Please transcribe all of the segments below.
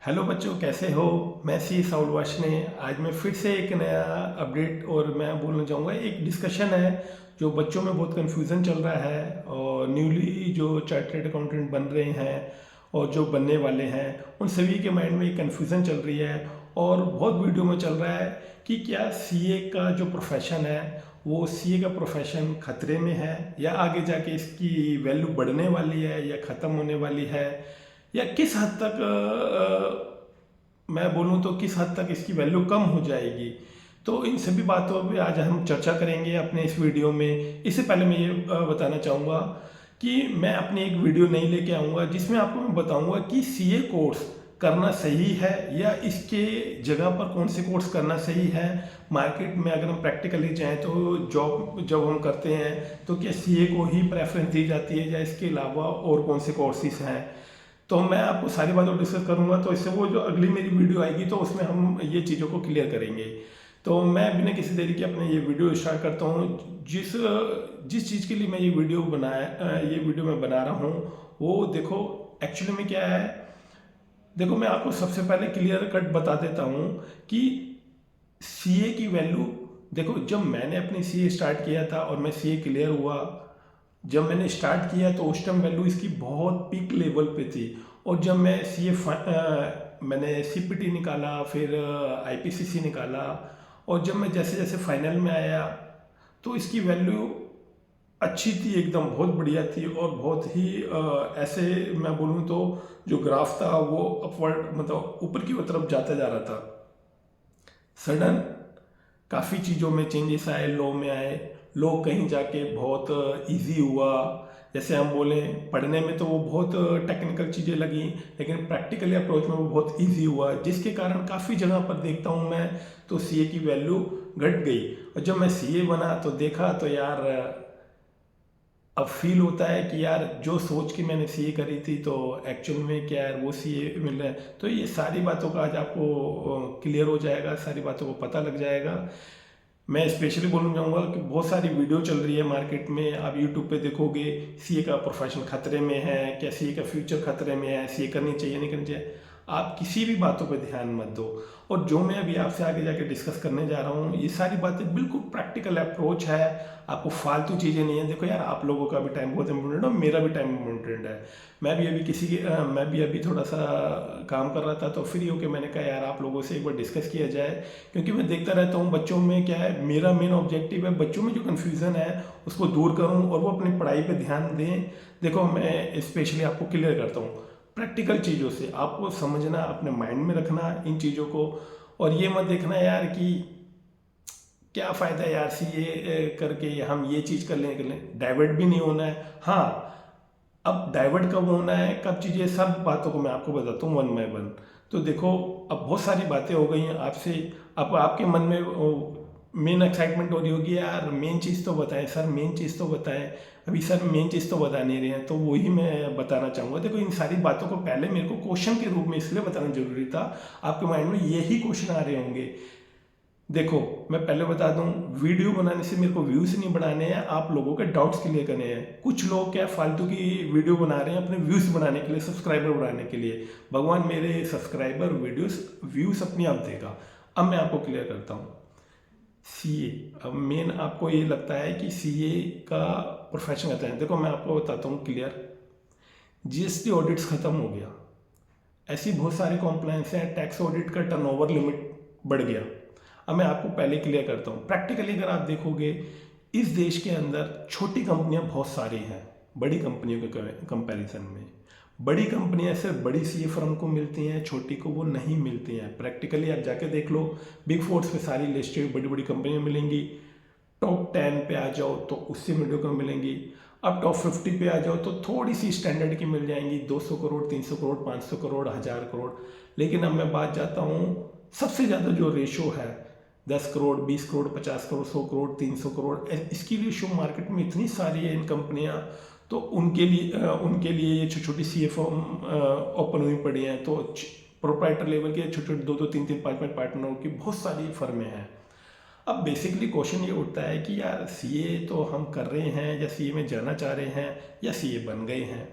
Hello बच्चों, कैसे हो। मैं सी साउल वाशने। आज मैं फिर से एक नया अपडेट और मैं बोलना चाहूँगा। एक डिस्कशन है जो बच्चों में बहुत कन्फ्यूज़न चल रहा है, और न्यूली जो चार्टर्ड अकाउंटेंट बन रहे हैं और जो बनने वाले हैं उन सभी के माइंड में एक कन्फ्यूज़न चल रही है। और बहुत वीडियो में चल रहा है कि क्या सीए का जो प्रोफेशन है वो सीए का प्रोफेशन खतरे में है, या आगे जाके इसकी वैल्यू बढ़ने वाली है या ख़त्म होने वाली है, या किस हद तक मैं बोलूँ तो किस हद तक इसकी वैल्यू कम हो जाएगी। तो इन सभी बातों पे आज हम चर्चा करेंगे अपने इस वीडियो में। इससे पहले मैं ये बताना चाहूँगा कि मैं अपनी एक वीडियो नहीं लेके आऊँगा जिसमें आपको मैं बताऊँगा कि सीए कोर्स करना सही है या इसके जगह पर कौन से कोर्स करना सही है। मार्केट में अगर हम प्रैक्टिकली जाएँ तो जॉब जब हम करते हैं तो क्या सीए को ही प्रेफरेंस दी जाती है या इसके अलावा और कौन से कोर्सेज हैं। तो मैं आपको सारी बातों डिस्कस करूंगा, तो इससे वो जो अगली मेरी वीडियो आएगी तो उसमें हम ये चीज़ों को क्लियर करेंगे। तो मैं बिना किसी देरी के अपने ये वीडियो स्टार्ट करता हूँ। जिस जिस चीज़ के लिए मैं ये वीडियो मैं बना रहा हूँ वो देखो एक्चुअली में क्या है। देखो मैं आपको सबसे पहले क्लियर कट बता देता हूँ कि सीए की वैल्यू, देखो जब मैंने अपनी सीए स्टार्ट किया था और मैं सीए क्लियर हुआ, जब मैंने स्टार्ट किया तो उस टाइम वैल्यू इसकी बहुत पीक लेवल पे थी। और जब मैं मैंने सीपीटी निकाला, फिर आईपीसीसी निकाला, और जब मैं जैसे जैसे फाइनल में आया तो इसकी वैल्यू अच्छी थी, एकदम बहुत बढ़िया थी। और बहुत ही ऐसे मैं बोलूँ तो जो ग्राफ था वो अपवर्ड मतलब ऊपर की तरफ जाता जा रहा था। सडन काफ़ी चीज़ों में चेंजेस आए, लॉ में आए। लॉ कहीं जाके बहुत इजी हुआ। जैसे हम बोले पढ़ने में तो वो बहुत टेक्निकल चीज़ें लगी, लेकिन प्रैक्टिकली अप्रोच में वो बहुत इजी हुआ, जिसके कारण काफ़ी जगह पर देखता हूँ मैं तो सीए की वैल्यू घट गई। और जब मैं सीए बना तो देखा तो यार अब फील होता है कि यार जो सोच के मैंने सीए करी थी तो एक्चुअल में क्या है वो सीए मिल रहा है। तो ये सारी बातों का आज आपको क्लियर हो जाएगा, सारी बातों को पता लग जाएगा। मैं स्पेशली बोलना चाहूँगा कि बहुत सारी वीडियो चल रही है मार्केट में, आप यूट्यूब पे देखोगे सीए का प्रोफेशन खतरे में है, क्या सीए का फ्यूचर खतरे में है, सीए करनी चाहिए नहीं करनी चाहिए। आप किसी भी बातों पे ध्यान मत दो। और जो मैं अभी आपसे आगे जाके डिस्कस करने जा रहा हूँ ये सारी बातें बिल्कुल प्रैक्टिकल अप्रोच है, आपको फालतू चीज़ें नहीं है। देखो यार, आप लोगों का भी टाइम बहुत इंपॉर्टेंट है और मेरा भी टाइम इंपॉर्टेंट है। मैं भी अभी थोड़ा सा काम कर रहा था, तो फ्री होकर मैंने कहा यार आप लोगों से एक बार डिस्कस किया जाए, क्योंकि मैं देखता रहता हूँ बच्चों में क्या है। मेरा मेन ऑब्जेक्टिव है बच्चों में जो कन्फ्यूज़न है उसको दूर करूँ और वो अपनी पढ़ाई पे ध्यान दें। देखो मैं स्पेशली आपको क्लियर करता हूँ प्रैक्टिकल चीज़ों से, आपको समझना, अपने माइंड में रखना इन चीज़ों को। और ये मत देखना यार कि क्या फ़ायदा यार सीए करके हम ये चीज़ कर लें, डाइवर्ट भी नहीं होना है। हाँ, अब डाइवर्ट कब होना है, कब चीज़ें, सब बातों को मैं आपको बताता हूँ वन बाय वन। तो देखो अब बहुत सारी बातें हो गई हैं आपसे। अब आपके मन में मेन एक्साइटमेंट हो रही होगी यार मेन चीज़ तो बताएं सर, मेन चीज़ तो बताएं। अभी सर मेन चीज़ तो बता नहीं रहे हैं, तो वही मैं बताना चाहूँगा। देखो इन सारी बातों को पहले मेरे को क्वेश्चन के रूप में इसलिए बताना जरूरी था, आपके माइंड में यही क्वेश्चन आ रहे होंगे। देखो मैं पहले बता दूं, वीडियो बनाने से मेरे को व्यूज नहीं बढ़ाने हैं, आप लोगों के डाउट्स क्लियर करने हैं। कुछ लोग क्या फालतू की वीडियो बना रहे हैं अपने व्यूज बनाने के लिए, सब्सक्राइबर बढ़ाने के लिए। भगवान मेरे सब्सक्राइबर वीडियोस व्यूज अपने आप देगा। अब मैं आपको क्लियर करता हूँ सीए। अब मेन आपको ये लगता है कि सीए का प्रोफेशन कहते हैं। देखो मैं आपको बताता हूँ क्लियर, जीएसटी ऑडिट्स खत्म हो गया, ऐसी बहुत सारी कॉम्प्लाइंस हैं, टैक्स ऑडिट का टर्नओवर लिमिट बढ़ गया। अब मैं आपको पहले क्लियर करता हूँ, प्रैक्टिकली अगर आप देखोगे इस देश के अंदर छोटी कंपनियां बहुत सारी हैं बड़ी कंपनियों के कंपैरिजन में। बड़ी कंपनियां सिर्फ बड़ी सीए फर्म को मिलती हैं, छोटी को वो नहीं मिलती हैं। प्रैक्टिकली आप जाके देख लो, बिग फोर्स पे सारी लिस्टेड बड़ी बड़ी कंपनियां मिलेंगी। टॉप 10 पे आ जाओ तो उससे मीडियो को मिलेंगी। अब टॉप 50 पे आ जाओ तो थोड़ी सी स्टैंडर्ड की मिल जाएंगी, 200 करोड़, 300 करोड़, 500 करोड़, 1000 करोड़। लेकिन अब मैं बात जाता हूँ सबसे ज़्यादा जो रेशो है 10 करोड़, 20 करोड़, 50 करोड़, 100 करोड़, 300 करोड़, इसकी रेशो मार्केट में इतनी सारी है इन कंपनियाँ। तो उनके लिए ये छोटी छोटी सी फर्म ओपन हुई पड़ी हैं। तो प्रोप्राइटर लेवल के छोटे छोटे 2 2 3 3 5 5 पार्टनरों की बहुत सारी फर्में हैं। अब बेसिकली क्वेश्चन ये उठता है कि यार सीए तो हम कर रहे हैं या सीए में जाना चाह रहे हैं या सीए बन गए हैं।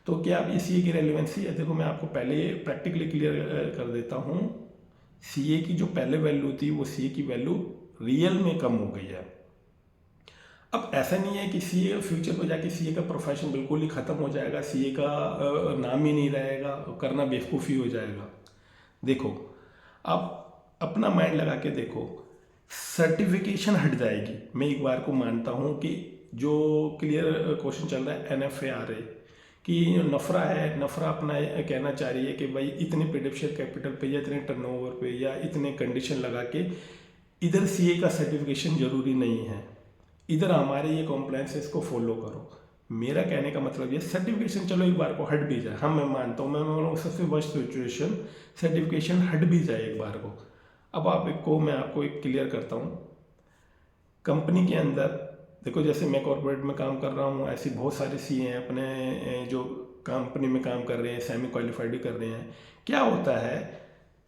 तो क्या आप सीए की रेलिवेंसी है, देखो मैं आपको पहले प्रैक्टिकली क्लियर कर देता हूँ। सीए की जो पहले वैल्यू थी वो सीए की वैल्यू रियल में कम हो गई है। अब ऐसा नहीं है कि सीए फ्यूचर में जाके सीए का प्रोफेशन बिल्कुल ही ख़त्म हो जाएगा, सीए का नाम ही नहीं रहेगा, करना बेवकूफ़ी हो जाएगा। देखो आप अपना माइंड लगा के देखो, सर्टिफिकेशन हट जाएगी। मैं एक बार को मानता हूँ कि जो क्लियर क्वेश्चन चल रहा है NFA कि नफरा है, नफरा अपना कहना चाह रही है कि भाई इतने प्रेडिक्शन कैपिटल पे या इतने टर्नओवर पे या इतने कंडीशन लगा के इधर सीए का सर्टिफिकेशन जरूरी नहीं है, इधर हमारे ये कॉम्प्लायंसेस को फॉलो करो। मेरा कहने का मतलब ये सर्टिफिकेशन चलो एक बार को हट भी जाए, हाँ मैं मानता हूँ, मैं बोलूँ सबसे वर्स्ट सिचुएशन सर्टिफिकेशन हट भी जाए एक बार को। अब मैं आपको एक क्लियर करता हूँ। कंपनी के अंदर देखो, जैसे मैं कॉर्पोरेट में काम कर रहा हूँ, ऐसी बहुत सारे सीए हैं अपने जो कंपनी में काम कर रहे हैं, सेमी क्वालिफाइड भी कर रहे हैं। क्या होता है,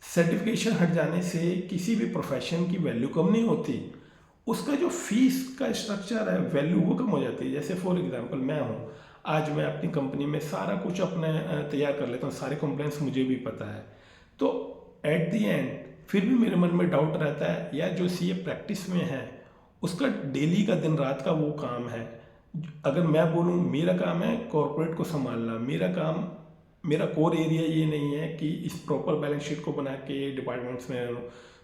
सर्टिफिकेशन हट जाने से किसी भी प्रोफेशन की वैल्यू कम नहीं होती, उसका जो फीस का स्ट्रक्चर है वैल्यू वो कम हो जाती है। जैसे फॉर एग्जांपल मैं हूँ, आज मैं अपनी कंपनी में सारा कुछ अपने तैयार कर लेता हूँ, सारे कंप्लेंट्स मुझे भी पता है, तो एट दी एंड फिर भी मेरे मन में डाउट रहता है यार जो सीए प्रैक्टिस में है उसका डेली का दिन रात का वो काम है। अगर मैं बोलूँ मेरा काम है कॉर्पोरेट को संभालना, मेरा कोर एरिया ये नहीं है कि इस प्रॉपर बैलेंस शीट को बना के डिपार्टमेंट्स में रहूँ,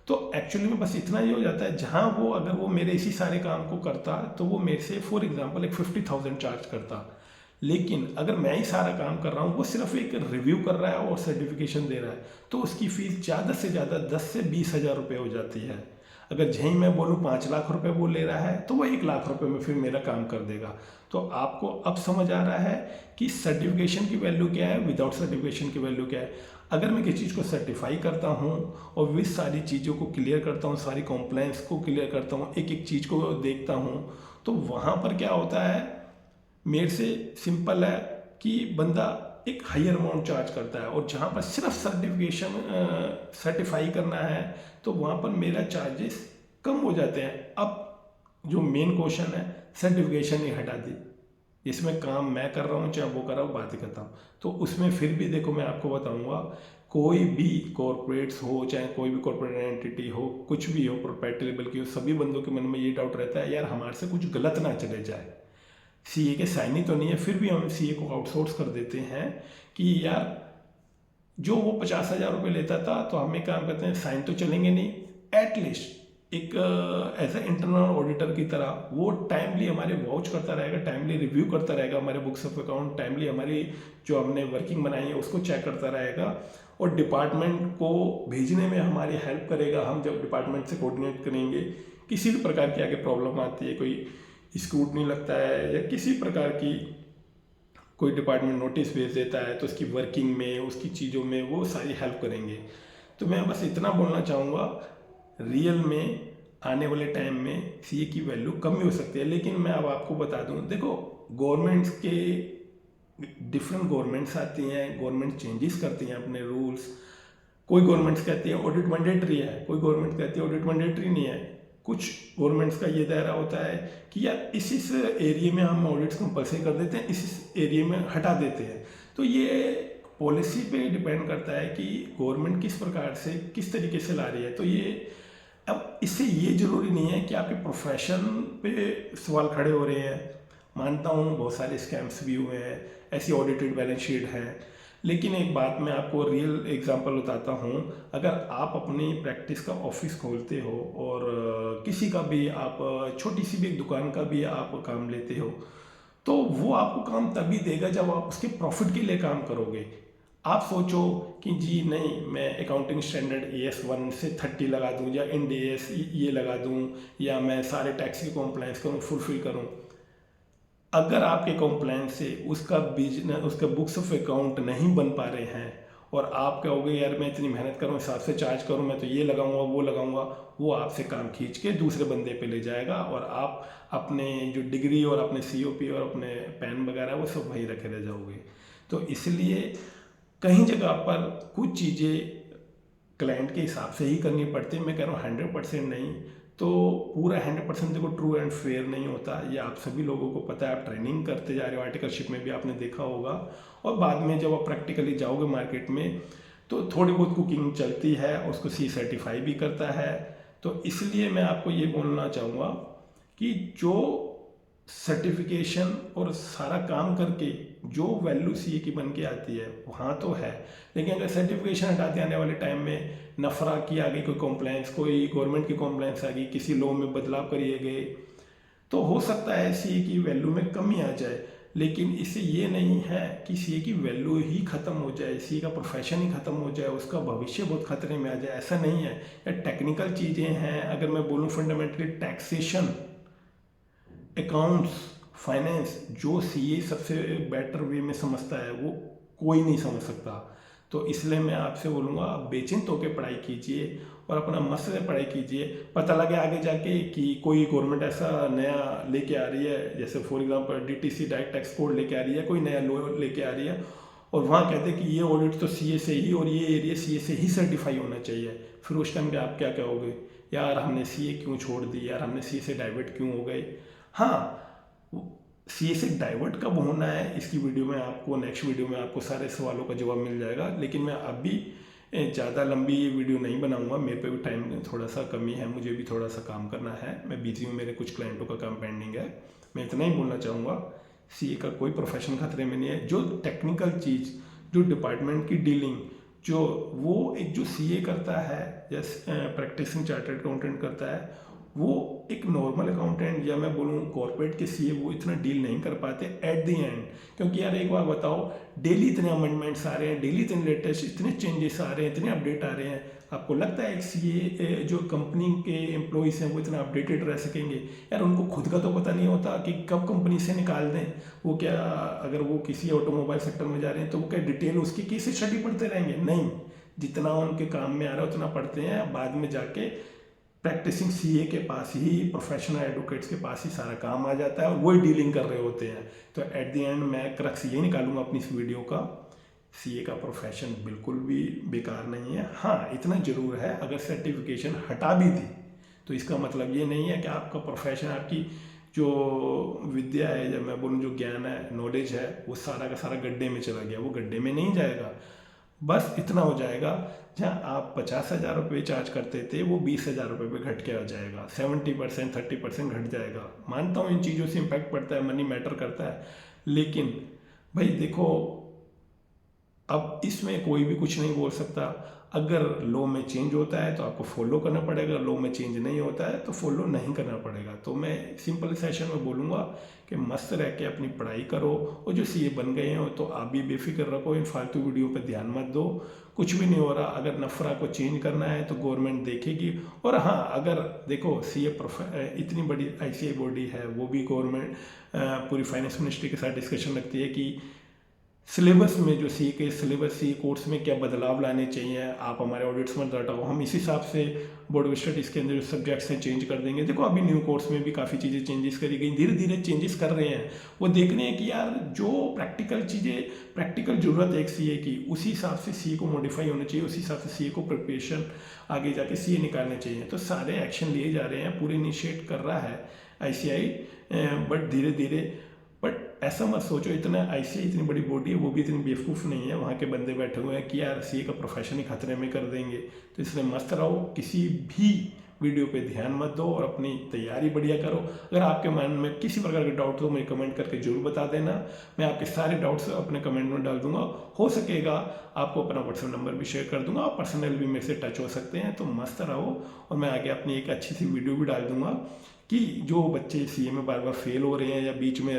तो एक्चुअली में बस इतना ही हो जाता है। जहाँ वो अगर वो मेरे इसी सारे काम को करता तो वो मेरे से फॉर एग्जांपल एक 50,000 चार्ज करता, लेकिन अगर मैं ही सारा काम कर रहा हूँ, वो सिर्फ एक रिव्यू कर रहा है और सर्टिफिकेशन दे रहा है, तो उसकी फीस ज़्यादा से ज़्यादा 10 से 20,000 रुपये हो जाती है। अगर जहीं मैं बोलूँ 5 लाख रुपए वो ले रहा है तो वो 1 लाख रुपए में फिर मेरा काम कर देगा। तो आपको अब समझ आ रहा है कि सर्टिफिकेशन की वैल्यू क्या है, विदाउट सर्टिफिकेशन की वैल्यू क्या है। अगर मैं किसी चीज़ को सर्टिफाई करता हूँ और विद सारी चीज़ों को क्लियर करता हूँ, सारी कॉम्प्लायंस को क्लियर करता हूँ, एक एक चीज़ को देखता हूँ, तो वहाँ पर क्या होता है, मेरे से सिंपल है कि बंदा एक हायर अमाउंट चार्ज करता है, और जहाँ पर सिर्फ सर्टिफाई करना है तो वहाँ पर मेरा चार्जेस कम हो जाते हैं। अब जो मेन क्वेश्चन है, सर्टिफिकेशन ही हटा दी, इसमें काम मैं कर रहा हूँ चाहे वो कर रहा हूँ, बात ही करता हूँ। तो उसमें फिर भी देखो मैं आपको बताऊँगा, कोई भी कॉर्पोरेट्स हो चाहे कोई भी कॉर्पोरेट एंटिटी हो, कुछ भी हो, प्रोप्राइटरी लेवल की हो, सभी बंदों के मन में ये डाउट रहता है यार हमारे से कुछ गलत ना चले जाए। सीए के साइन ही तो नहीं है, फिर भी हम सीए को आउटसोर्स कर देते हैं कि यार जो वो 50,000 रुपये लेता था तो हम एक काम करते हैं, साइन तो चलेंगे नहीं, एटलीस्ट एक एज ए इंटरनल ऑडिटर की तरह वो टाइमली हमारे वॉच करता रहेगा, टाइमली रिव्यू करता रहेगा हमारे बुक्स ऑफ अकाउंट, टाइमली हमारी जो हमने वर्किंग बनाई है उसको चेक करता रहेगा, और डिपार्टमेंट को भेजने में हमारी हेल्प करेगा। हम जब डिपार्टमेंट से कोऑर्डिनेट करेंगे, किसी भी प्रकार की आगे प्रॉब्लम आती है, कोई स्क्रूटनी लगता है या किसी प्रकार की कोई डिपार्टमेंट नोटिस भेज देता है, तो उसकी वर्किंग में, उसकी चीज़ों में वो सारी हेल्प करेंगे। तो मैं बस इतना बोलना चाहूँगा, रियल में आने वाले टाइम में सीए की वैल्यू कम ही हो सकती है। लेकिन मैं अब आपको बता दूँ, देखो गवर्नमेंट्स के डिफरेंट गवर्नमेंट्स आती हैं, गवर्नमेंट चेंजेस करती हैं अपने रूल्स। कोई गवर्नमेंट्स कहती है ऑडिट मैंडेटरी है, कोई गवर्नमेंट कहती है ऑडिट मैंडेटरी नहीं है। कुछ गवर्नमेंट्स का ये दायरा होता है कि यार इस एरिया में हम ऑडिट्स कंपलसरी कर देते हैं, इस एरिया में हटा देते हैं। तो ये पॉलिसी पे डिपेंड करता है कि गवर्नमेंट किस प्रकार से, किस तरीके से ला रही है। तो ये अब इससे ये जरूरी नहीं है कि आपके प्रोफेशन पे सवाल खड़े हो रहे हैं। मानता हूँ बहुत सारे स्कैम्स भी हुए हैं, ऐसी ऑडिटेड बैलेंस शीट है, लेकिन एक बात मैं आपको रियल एग्जांपल बताता हूँ। अगर आप अपनी प्रैक्टिस का ऑफिस खोलते हो और किसी का भी आप छोटी सी भी एक दुकान का भी आप काम लेते हो, तो वो आपको काम तभी देगा जब आप उसके प्रॉफिट के लिए काम करोगे। आप सोचो कि जी नहीं, मैं अकाउंटिंग स्टैंडर्ड AS1 से 30 लगा दूं या इंड AS ये लगा दूं, या मैं सारे टैक्स की कॉम्प्लायंस करूं, फुलफिल करूं। अगर आपके कॉम्प्लायंस से उसका बिजनेस, उसका बुक्स ऑफ अकाउंट नहीं बन पा रहे हैं, और आप कहोगे यार मैं इतनी मेहनत करूँ, हिसाब से चार्ज करूँ, मैं तो ये लगाऊंगा वो लगाऊंगा, वो आपसे काम खींच के दूसरे बंदे पे ले जाएगा, और आप अपने जो डिग्री और अपने COP और अपने पैन वगैरह वो सब वहीं रखे रह जाओगे। तो इसलिए कहीं जगह पर कुछ चीज़ें क्लाइंट के हिसाब से ही करनी पड़ती है। मैं कह रहा हूँ 100% नहीं, तो पूरा 100% देखो ट्रू एंड फेयर नहीं होता, ये आप सभी लोगों को पता है। आप ट्रेनिंग करते जा रहे हो, आर्टिकलशिप में भी आपने देखा होगा, और बाद में जब आप प्रैक्टिकली जाओगे मार्केट में तो थोड़ी बहुत कुकिंग चलती है, उसको सी सर्टिफाई भी करता है। तो इसलिए मैं आपको ये बोलना चाहूँगा कि जो सर्टिफिकेशन और सारा काम करके जो वैल्यू सीए की बन के आती है वहाँ तो है, लेकिन अगर सर्टिफिकेशन हटाते आने वाले टाइम में नफरा की आ गई, कोई कॉम्प्लाइंस, कोई गवर्नमेंट की कॉम्प्लाइंस आ गई, किसी लॉ में बदलाव करिए गए, तो हो सकता है सीए की वैल्यू में कमी आ जाए। लेकिन इससे ये नहीं है कि सीए की वैल्यू ही खत्म हो जाए, सीए का प्रोफेशन ही खत्म हो जाए, उसका भविष्य बहुत खतरे में आ जाए, ऐसा नहीं है। ये टेक्निकल चीज़ें हैं। अगर मैं बोलूँ फंडामेंटली टैक्सेशन, अकाउंट्स, फाइनेंस, जो सीए सबसे बेटर वे में समझता है वो कोई नहीं समझ सकता। तो इसलिए मैं आपसे बोलूँगा आप बेचिंत होकर पढ़ाई कीजिए और अपना मस्त से पढ़ाई कीजिए। पता लगे आगे जाके कि कोई गवर्नमेंट ऐसा नया लेके आ रही है, जैसे for example DTC direct tax code लेके आ रही है, कोई नया लॉ लेके आ रही है, और वहाँ कहते हैं कि ये ऑडिट तो सीए से ही और ये एरिया सीए से ही सर्टिफाई होना चाहिए। फिर उस टाइम पे आप क्या कहोगे, यार हमने सीए क्यों छोड़ दी, यार हमने सीए से डाइवर्ट क्यों हो गए। हाँ, सीए से डाइवर्ट कब होना है इसकी वीडियो में आपको, नेक्स्ट वीडियो में आपको सारे सवालों का जवाब मिल जाएगा। लेकिन मैं अभी ज़्यादा लंबी ये वीडियो नहीं बनाऊंगा, मेरे पे भी टाइम थोड़ा सा कमी है, मुझे भी थोड़ा सा काम करना है, मैं बिजी हूँ, मेरे कुछ क्लाइंटों का काम पेंडिंग है। मैं इतना ही बोलना चाहूँगा, सीए का कोई प्रोफेशन खतरे में नहीं है। जो टेक्निकल चीज़, जो डिपार्टमेंट की डीलिंग, जो वो एक जो सीए करता है, जैसे प्रैक्टिसिंग चार्टर्ड अकाउंटेंट करता है, वो एक नॉर्मल अकाउंटेंट या मैं बोलूँ कॉर्पोरेट के सीए वो इतना डील नहीं कर पाते एट द एंड। क्योंकि यार एक बार बताओ, डेली इतने अमेंडमेंट्स आ रहे हैं, डेली इतने लेटेस्ट इतने चेंजेस आ रहे हैं, इतने अपडेट आ रहे हैं, आपको लगता है एक सीए जो कंपनी के एम्प्लॉयज़ हैं वो इतना अपडेटेड रह सकेंगे? यार उनको खुद का तो पता नहीं होता कि कब कंपनी से निकाल दें। वो क्या, अगर वो किसी ऑटोमोबाइल सेक्टर में जा रहे हैं तो वो क्या डिटेल उसकी केस स्टडी पढ़ते रहेंगे? नहीं, जितना उनके काम में आ रहा है उतना पढ़ते हैं, बाद में जाके प्रैक्टिसिंग सीए के पास ही, प्रोफेशनल एडवोकेट्स के पास ही सारा काम आ जाता है और वही डीलिंग कर रहे होते हैं। तो एट द एंड मैं क्रक्स ये निकालूंगा अपनी इस वीडियो का, सीए का प्रोफेशन बिल्कुल भी बेकार नहीं है। हाँ, इतना ज़रूर है, अगर सर्टिफिकेशन हटा भी दी तो इसका मतलब ये नहीं है कि आपका प्रोफेशन, आपकी जो विद्या है या मैं बोलूँ जो ज्ञान है, नॉलेज है, वो सारा का सारा गड्ढे में चला गया। वो गड्ढे में नहीं जाएगा, बस इतना हो जाएगा, जहाँ आप 50,000 रुपये चार्ज करते थे वो 20,000 रुपये पे घट के आ जाएगा, 70% 30% घट जाएगा। मानता हूँ इन चीज़ों से इम्पैक्ट पड़ता है, मनी मैटर करता है, लेकिन भाई देखो, अब इसमें कोई भी कुछ नहीं बोल सकता। अगर लॉ में चेंज होता है तो आपको फॉलो करना पड़ेगा, लॉ में चेंज नहीं होता है तो फॉलो नहीं करना पड़ेगा। तो मैं सिंपल सेशन में बोलूँगा कि मस्त रह के अपनी पढ़ाई करो, और जो सीए बन गए हो तो आप भी बेफिक्र रखो, इन फालतू वीडियो पर ध्यान मत दो, कुछ भी नहीं हो रहा। अगर नफरा को चेंज करना है तो गवर्नमेंट देखेगी। और हाँ, अगर देखो सीए इतनी बड़ी आईसीआई बॉडी है, वो भी गवर्नमेंट पूरी फाइनेंस मिनिस्ट्री के साथ डिस्कशन रखती है कि सिलेबस में जो सी के सिलेबस सी कोर्स में क्या बदलाव लाने चाहिए, आप हमारे ऑडिट्स में हटाओ, हम इस हिसाब से बोर्ड ऑफ स्टडीज़ के अंदर जो सब्जेक्ट्स हैं चेंज कर देंगे। देखो अभी न्यू कोर्स में भी काफ़ी चीज़ें चेंजेस करी गई, धीरे धीरे चेंजेस कर रहे हैं। वो देख रहे हैं कि यार जो प्रैक्टिकल चीज़ें, प्रैक्टिकल ज़रूरत है एक सीए की, उसी हिसाब से सीए को मॉडिफाई होना चाहिए, उसी हिसाब से सीए को प्रिपरेशन आगे जाके सीए निकालने चाहिए। तो सारे एक्शन लिए जा रहे हैं, पूरे इनिशिएट कर रहा है आईसीआई, बट धीरे धीरे। बट ऐसा मत सोचो, इतना आईसीआई इतनी बड़ी बॉडी है, वो भी इतनी बेवकूफ़ नहीं है, वहाँ के बंदे बैठे हुए हैं कि यार सीए का प्रोफेशन ही खतरे में कर देंगे। तो इसलिए मस्त रहो, किसी भी वीडियो पे ध्यान मत दो और अपनी तैयारी बढ़िया करो। अगर आपके मन में किसी प्रकार के डाउट हो मुझे कमेंट करके जरूर बता देना, मैं आपके सारे डाउट्स अपने कमेंट में डाल दूंगा। हो सकेगा आपको अपना व्हाट्सएप नंबर भी शेयर कर दूंगा, आप पर्सनल भी मेरे से टच हो सकते हैं। तो मस्त रहो, और मैं आगे अपनी एक अच्छी सी वीडियो भी डाल दूंगा कि जो बच्चे सीए में बार बार फेल हो रहे हैं या बीच में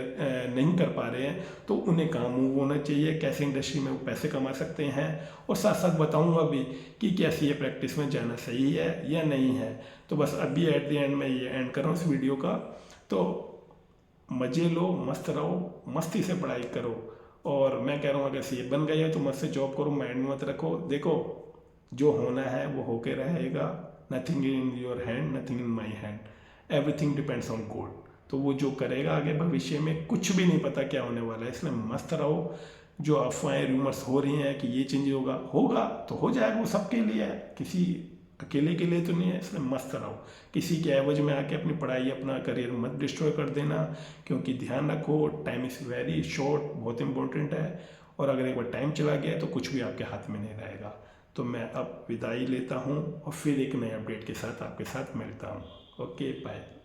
नहीं कर पा रहे हैं, तो उन्हें कहाँ मूव होना चाहिए, कैसे इंडस्ट्री में वो पैसे कमा सकते हैं, और साथ साथ बताऊंगा भी कि क्या सीए प्रैक्टिस में जाना सही है या नहीं है। तो बस अभी एट द एंड मैं ये एंड कर रहा हूँ इस वीडियो का। तो मज़े लो, मस्त रहो, मस्ती से पढ़ाई करो, और मैं कह रहा हूँ अगर सीए बन गए तो मस्त से जॉब करो, माइंड मत रखो। देखो जो होना है वो होके रहेगा, nothing in your hand, nothing in my hand, everything depends on God. तो वो जो करेगा आगे भविष्य में, कुछ भी नहीं पता क्या होने वाला है, इसलिए मस्त रहो। जो अफवाहें रूमर्स हो रही हैं कि ये चेंज होगा, होगा तो हो जाएगा, वो सबके लिए है। किसी अकेले के लिए तो नहीं है, इसलिए मस्त रहो। किसी के एवज में आके अपनी पढ़ाई अपना करियर मत डिस्ट्रॉय कर देना, क्योंकि ध्यान रखो टाइम इज़ वेरी शॉर्ट, बहुत इंपॉर्टेंट है। और अगर एक बार टाइम चला गया तो कुछ भी आपके हाथ में नहीं रहेगा। तो मैं अब विदाई लेता हूँ और फिर एक नए अपडेट के साथ आपके साथ मिलता हूँ। Okay bye.